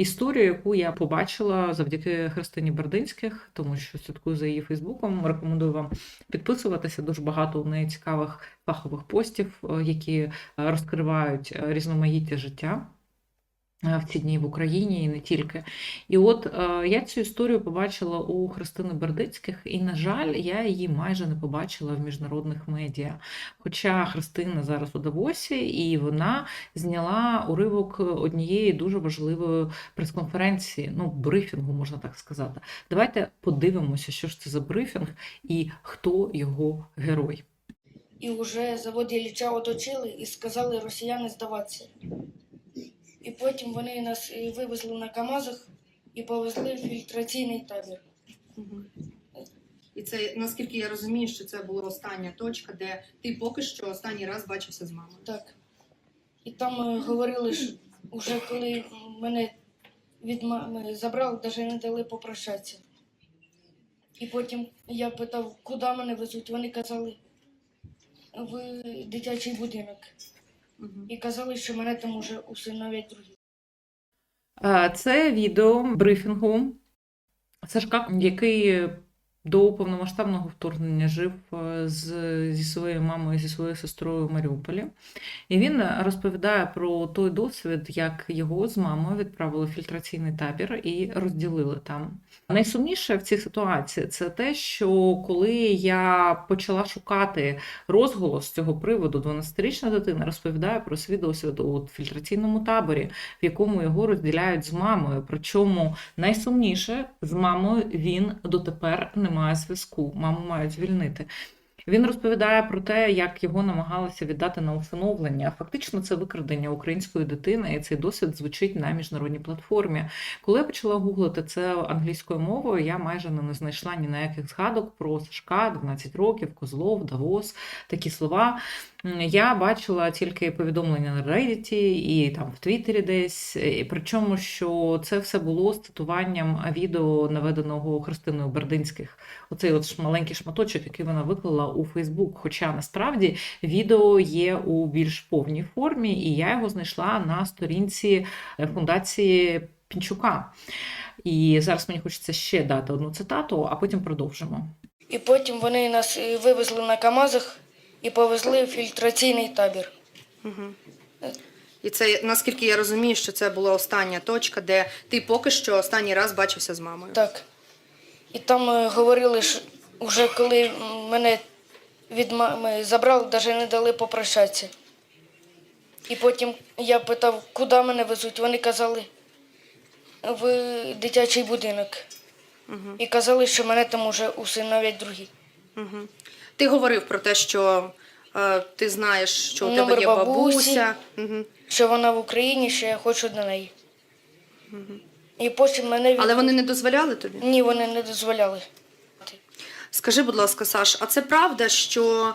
історію, яку я побачила завдяки Христині Бердинських, тому що слідкую за її Фейсбуком. Рекомендую вам підписуватися. Дуже багато у неї цікавих фахових постів, які розкривають різноманіття життя в ці дні в Україні і не тільки. І от я цю історію побачила у Христини Бердицьких, і, на жаль, я її майже не побачила в міжнародних медіа. Хоча Христина зараз у Давосі, і вона зняла уривок однієї дуже важливої прес-конференції, ну, брифінгу, можна так сказати. Давайте подивимося, що ж це за брифінг і хто його герой. І вже завод Ілліча оточили і сказали росіяни здаватися. І потім вони нас вивезли на КАМАЗах і повезли в фільтраційний табір. І це, наскільки я розумію, що це була остання точка, де ти поки що останній раз бачився з мамою. Так. І там говорили, що вже коли мене від мами забрали, навіть не дали попрощатися. І потім я питав, куди мене везуть. Вони казали, в дитячий будинок. І казали, що мене там уже усиновлять другі. Це відео брифінгу Сашка, який до повномасштабного вторгнення жив зі своєю мамою, зі своєю сестрою в Маріуполі. І він розповідає про той досвід, як його з мамою відправили в фільтраційний табір і розділили там. Найсумніше в цій ситуації – це те, що коли я почала шукати розголос з цього приводу, 12-річна дитина розповідає про свій досвід у фільтраційному таборі, в якому його розділяють з мамою. Причому найсумніше, з мамою він дотепер не має зв'язку, маму мають звільнити. Він розповідає про те, як його намагалися віддати на усиновлення. Фактично це викрадення української дитини, і цей досвід звучить на міжнародній платформі. Коли я почала гуглити це англійською мовою, я майже не знайшла ні на яких згадок про Сашка, 12 років, Козлов, Давос, такі слова. Я бачила тільки повідомлення на Reddit і там в Твіттері десь, і причому, що це все було з цитуванням відео, наведеного Христиною Бердинських. Оцей от маленький шматочок, який вона виклала у Фейсбук. Хоча насправді відео є у більш повній формі, і я його знайшла на сторінці фундації Пінчука. І зараз мені хочеться ще дати одну цитату, а потім продовжимо. І потім вони нас вивезли на КАМАЗах і повезли в фільтраційний табір. І це, наскільки я розумію, що це була остання точка, де ти поки що останній раз бачився з мамою. Так. І там говорили, що вже коли мене від мами забрали, навіть не дали попрощатися. І потім я питав, куди мене везуть. Вони казали, в дитячий будинок. І казали, що мене там уже усиновлять другі. Ти говорив про те, що ти знаєш, що у тебе Номер є бабусі, бабуся. що вона в Україні, що я хочу до неї. І потім мене Але вони не дозволяли тобі? Ні, вони не дозволяли. Скажи, будь ласка, Саш, а це правда, що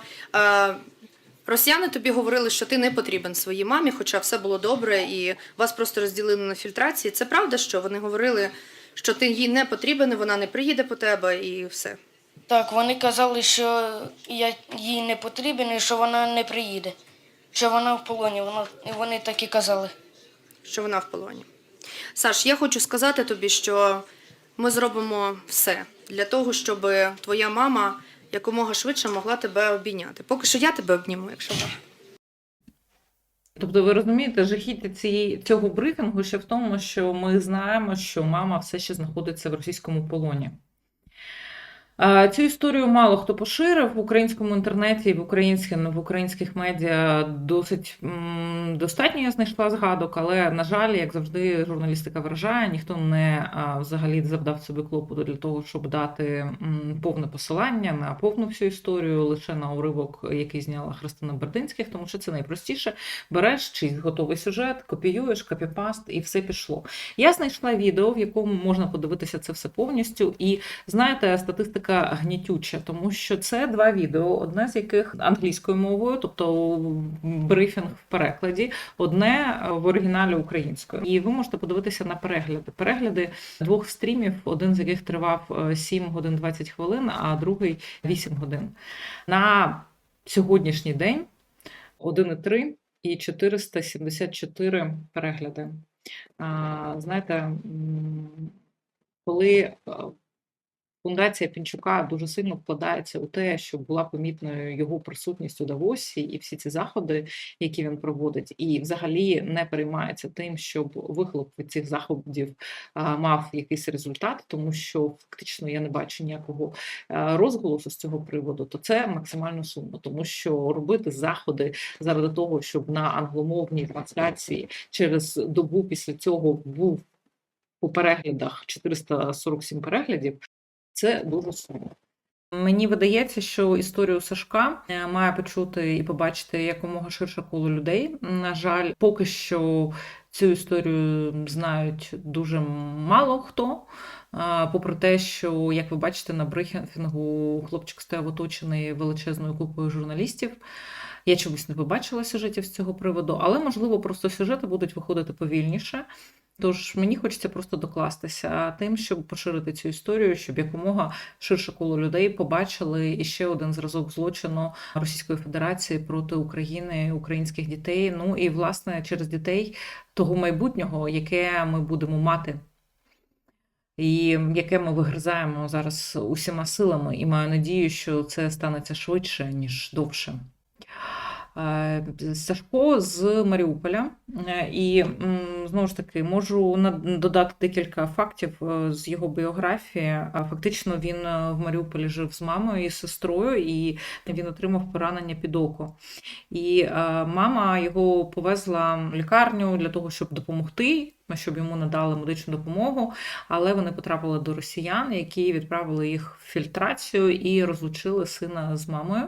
росіяни тобі говорили, що ти не потрібен своїй мамі, хоча все було добре і вас просто розділили на фільтрації? Це правда, що вони говорили, що ти їй не потрібен, вона не приїде по тебе і все? Так, вони казали, що я їй не потрібен і що вона не приїде. Що вона в полоні, вони так і казали. Що вона в полоні. Саш, я хочу сказати тобі, що ми зробимо все для того, щоб твоя мама якомога швидше могла тебе обійняти. Поки що я тебе обніму, якщо можна. Тобто ви розумієте, жахіття цього брифінгу ще в тому, що ми знаємо, що мама все ще знаходиться в російському полоні. Цю історію мало хто поширив в українському інтернеті, в українських медіа досить достатньо я знайшла згадок, але, на жаль, як завжди, журналістика вражає, ніхто не взагалі завдав собі клопоту для того, щоб дати повне посилання на повну всю історію, лише на уривок, який зняла Христина Бердинських, тому що це найпростіше. Береш чийсь готовий сюжет, копіюєш, копіпаст і все пішло. Я знайшла відео, в якому можна подивитися це все повністю, і, знаєте, статистика гнітюча, тому що це два відео, одне з яких англійською мовою, тобто брифінг в перекладі, одне в оригіналі українською. І ви можете подивитися на перегляди. Перегляди двох стрімів, один з яких тривав 7 годин 20 хвилин, а другий 8 годин. На сьогоднішній день 1,3 і 474 перегляди. Знаєте, коли фундація Пінчука дуже сильно вкладається у те, щоб була помітною його присутність у Давосі і всі ці заходи, які він проводить, і взагалі не переймається тим, щоб вихлоп від цих заходів мав якийсь результат, тому що фактично я не бачу ніякого розголосу з цього приводу, то це максимально сумно, тому що робити заходи заради того, щоб на англомовній трансляції через добу після цього був у переглядах 447 переглядів, це дуже сумно. Мені видається, що історію Сашка має почути і побачити якомога ширше коло людей. На жаль, поки що цю історію знають дуже мало хто. Попри те, що, як ви бачите, на брифінгу хлопчик стояв оточений величезною купою журналістів. Я чомусь не побачила сюжетів з цього приводу, але, можливо, просто сюжети будуть виходити повільніше. Тож мені хочеться просто докластися тим, щоб поширити цю історію, щоб якомога ширше коло людей побачили іще один зразок злочину Російської Федерації проти України, українських дітей, ну і, власне, через дітей того майбутнього, яке ми будемо мати. І яке ми вигризаємо зараз усіма силами, і маю надію, що це станеться швидше, ніж довше. Сашко з Маріуполя, і знову ж таки можу додати декілька фактів з його біографії. Фактично він в Маріуполі жив з мамою і сестрою, і він отримав поранення під око. І мама його повезла в лікарню для того, щоб допомогти, щоб йому надали медичну допомогу, але вони потрапили до росіян, які відправили їх в фільтрацію і розлучили сина з мамою.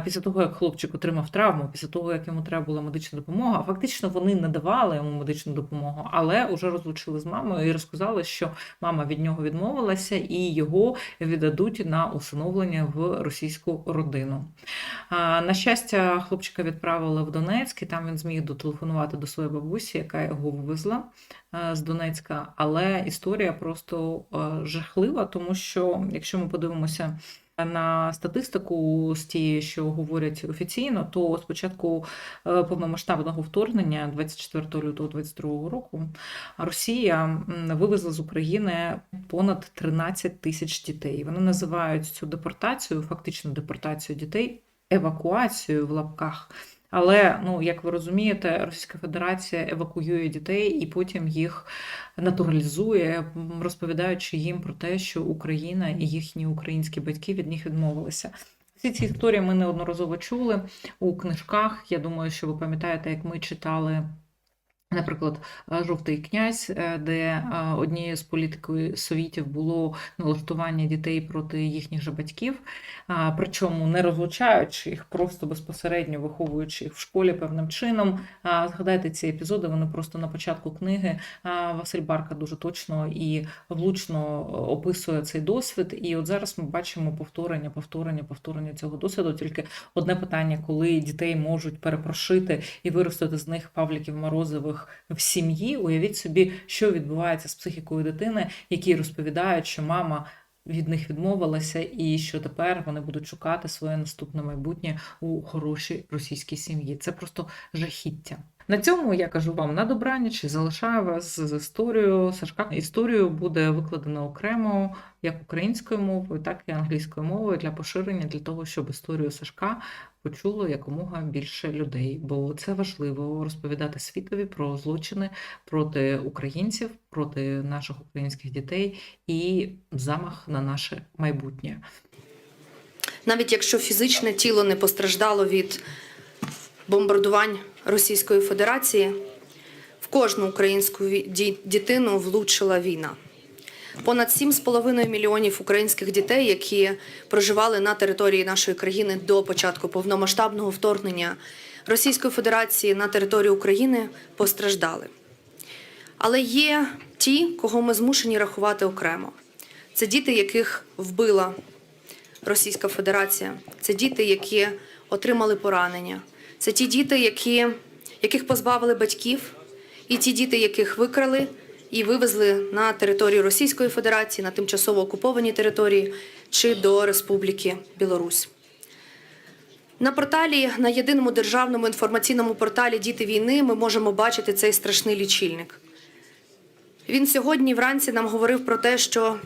Після того, як хлопчик отримав травму, після того, як йому треба була медична допомога, фактично вони не давали йому медичну допомогу, але вже розлучили з мамою і розказали, що мама від нього відмовилася і його віддадуть на усиновлення в російську родину. На щастя, хлопчика відправили в Донецьк, і там він зміг дотелефонувати до своєї бабусі, яка його вивезла з Донецька, але історія просто жахлива, тому що, якщо ми подивимося на статистику з тієї, що говорять офіційно, то з початку повномасштабного вторгнення 24 лютого 2022 року Росія вивезла з України понад 13 тисяч дітей. Вони називають цю депортацію, фактично депортацію дітей, евакуацією в лапках. Але, як ви розумієте, Російська Федерація евакуює дітей і потім їх натуралізує, розповідаючи їм про те, що Україна і їхні українські батьки від них відмовилися. Всі ці історії ми неодноразово чули у книжках. Я думаю, що ви пам'ятаєте, як ми читали, наприклад, «Жовтий князь», де однією з політикою совітів було налаштування дітей проти їхніх же батьків, причому не розлучаючи їх, просто безпосередньо виховуючи їх в школі певним чином. Згадайте ці епізоди, вони просто на початку книги. Василь Барка дуже точно і влучно описує цей досвід. І от зараз ми бачимо повторення цього досвіду. Тільки одне питання, коли дітей можуть перепрошити і виростити з них Павліків Морозових в сім'ї. Уявіть собі, що відбувається з психікою дитини, які розповідають, що мама від них відмовилася і що тепер вони будуть шукати своє наступне майбутнє у хорошій російській сім'ї. Це просто жахіття. На цьому я кажу вам на добраніч і залишаю вас з історією Сашка. Історію буде викладено окремо як українською мовою, так і англійською мовою для поширення, для того, щоб історію Сашка почуло якомога більше людей. Бо це важливо розповідати світові про злочини проти українців, проти наших українських дітей і замах на наше майбутнє. Навіть якщо фізичне тіло не постраждало від бомбардувань Російської Федерації, в кожну українську дитину влучила війна. Понад 7,5 мільйонів українських дітей, які проживали на території нашої країни до початку повномасштабного вторгнення Російської Федерації на територію України, постраждали. Але є ті, кого ми змушені рахувати окремо. Це діти, яких вбила Російська Федерація. Це діти, які отримали поранення. Це ті діти, яких позбавили батьків, і ті діти, яких викрали і вивезли на територію Російської Федерації, на тимчасово окуповані території чи до Республіки Білорусь. На єдиному державному інформаційному порталі «Діти війни» ми можемо бачити цей страшний лічильник. Він сьогодні вранці нам говорив про те, що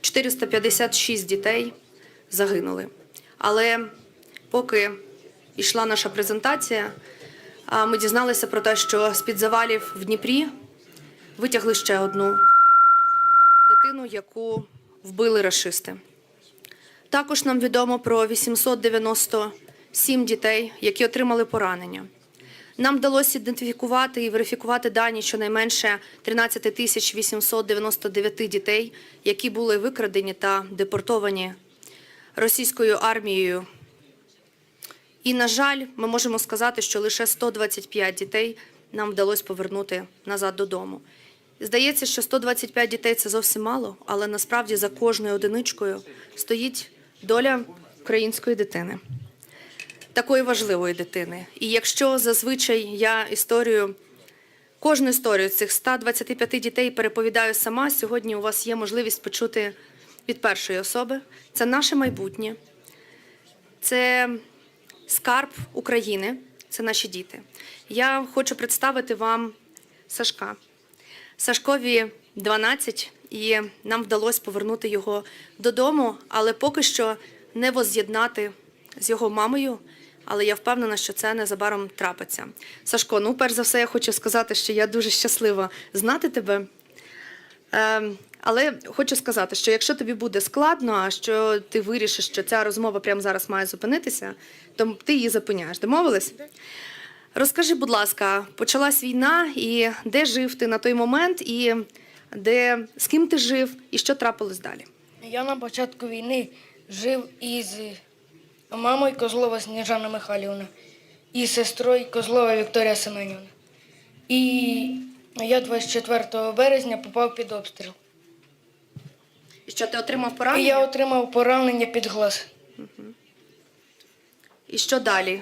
456 дітей загинули. Але поки йшла наша презентація, ми дізналися про те, що з-під завалів в Дніпрі витягли ще одну дитину, яку вбили рашисти. Також нам відомо про 897 дітей, які отримали поранення. Нам вдалося ідентифікувати і верифікувати дані щонайменше 13 899 дітей, які були викрадені та депортовані російською армією. І, на жаль, ми можемо сказати, що лише 125 дітей нам вдалося повернути назад додому. Здається, що 125 дітей – це зовсім мало, але насправді за кожною одиничкою стоїть доля української дитини. Такої важливої дитини. І якщо зазвичай я кожну історію цих 125 дітей переповідаю сама, сьогодні у вас є можливість почути від першої особи. Це наше майбутнє, це скарб України, це наші діти. Я хочу представити вам Сашка. Сашкові 12, і нам вдалося повернути його додому, але поки що не возз'єднати з його мамою, але я впевнена, що це незабаром трапиться. Сашко, перш за все, я хочу сказати, що я дуже щаслива знати тебе. Але хочу сказати, що якщо тобі буде складно, а що ти вирішиш, що ця розмова прямо зараз має зупинитися, то ти її зупиняєш. Домовились? Розкажи, будь ласка, почалась війна, і де жив ти на той момент, і з ким ти жив, і що трапилось далі? Я на початку війни жив із мамою Козлова Сніжана Михайлівна і сестрою Козлова Вікторія Семенівна. І я 24 березня попав під обстріл. І що, ти отримав І поранення? я отримав поранення під глаз. І що далі?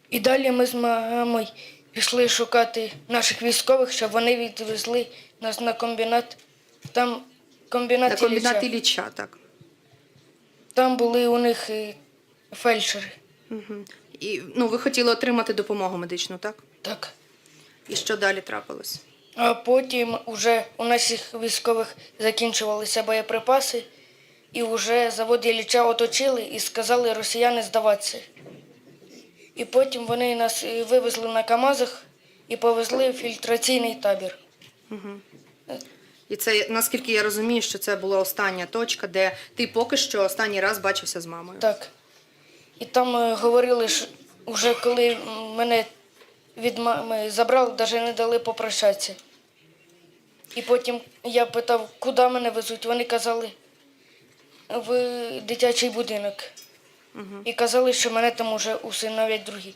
І далі ми з мамою пішли шукати наших військових, щоб вони відвезли нас на комбінат. Там комбінат На комбінат Ілліча. Ілліча, так. Там були у них фельдшери. І ви хотіли отримати допомогу медичну, так? Так. І що далі трапилось? А потім уже у наших військових закінчувалися боєприпаси, і вже завод Ілліча оточили і сказали росіяни здаватися. І потім вони нас вивезли на КАМАЗах і повезли в фільтраційний табір. І це, наскільки я розумію, що це була остання точка, де ти поки що останній раз бачився з мамою. Так. І там говорили, що вже коли мене від мами забрали, навіть не дали попрощатися. І потім я питав, куди мене везуть. Вони казали, в дитячий будинок. І казали, що мене там уже усиновлять другі.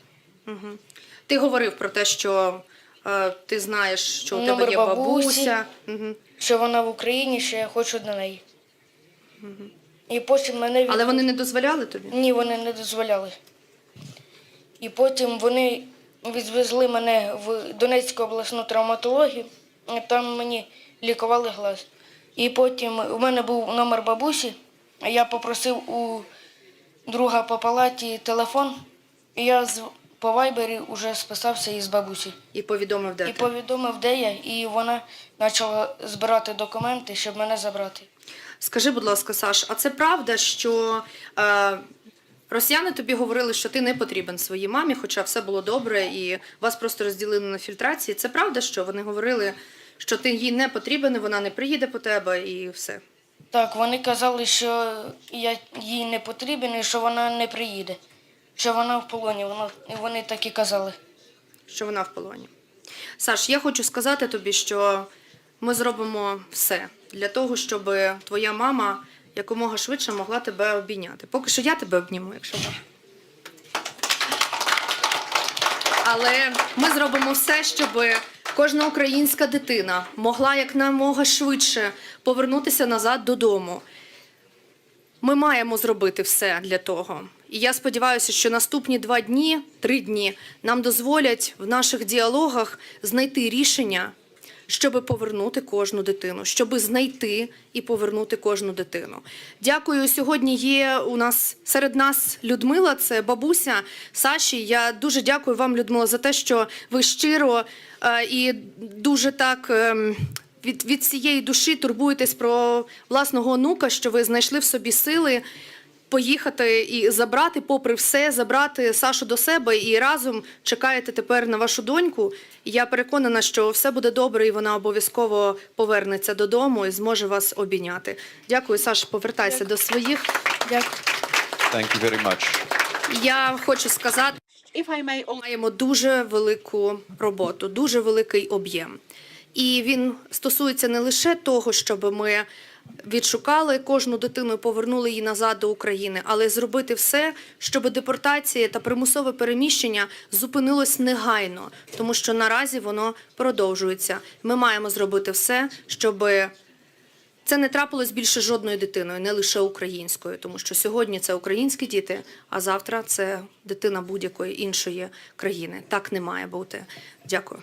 Ти говорив про те, що ти знаєш, що у тебе Номер є бабусі. бабуся. Що вона в Україні, що я хочу до неї. І потім мене Але вони не дозволяли тобі? Ні, вони не дозволяли. І потім вони відвезли мене в Донецьку обласну травматологію, і там мені лікували глаз. І потім у мене був номер бабусі, а я попросив у друга по палаті телефон, і я по вайбері вже списався із бабусі. І повідомив, де І ти? повідомив, де я, і вона почала збирати документи, щоб мене забрати. Скажи, будь ласка, Саш, а це правда, що росіяни тобі говорили, що ти не потрібен своїй мамі, хоча все було добре, і вас просто розділили на фільтрації? Це правда, що вони говорили, що ти їй не потрібен, і вона не приїде по тебе, і все? Так, вони казали, що я їй не потрібен і що вона не приїде, що вона в полоні, вони так і казали. Що вона в полоні. Саш, я хочу сказати тобі, що ми зробимо все для того, щоб твоя мама якомога швидше могла тебе обійняти. Поки що я тебе обніму, якщо можна. Але ми зробимо все, щоб кожна українська дитина могла якомога швидше повернутися назад додому. Ми маємо зробити все для того. І я сподіваюся, що наступні 3 дні нам дозволять в наших діалогах знайти рішення, щоб повернути кожну дитину, щоб знайти і повернути кожну дитину. Дякую. Сьогодні є у нас серед нас Людмила, це бабуся Саші. Я дуже дякую вам, Людмила, за те, що ви щиро і дуже так від всієї душі турбуєтесь про власного онука, що ви знайшли в собі сили поїхати і забрати, попри все, забрати Сашу до себе і разом чекаєте тепер на вашу доньку. І я переконана, що все буде добре і вона обов'язково повернеться додому і зможе вас обійняти. Дякую, Саша, повертайся до своїх. Дякую. Thank you very much. Я хочу сказати, маємо дуже велику роботу, дуже великий об'єм. І він стосується не лише того, щоб ми відшукали кожну дитину і повернули її назад до України, але зробити все, щоб депортація та примусове переміщення зупинилось негайно, тому що наразі воно продовжується. Ми маємо зробити все, щоб це не трапилось більше жодною дитиною, не лише українською, тому що сьогодні це українські діти, а завтра це дитина будь-якої іншої країни. Так не має бути. Дякую.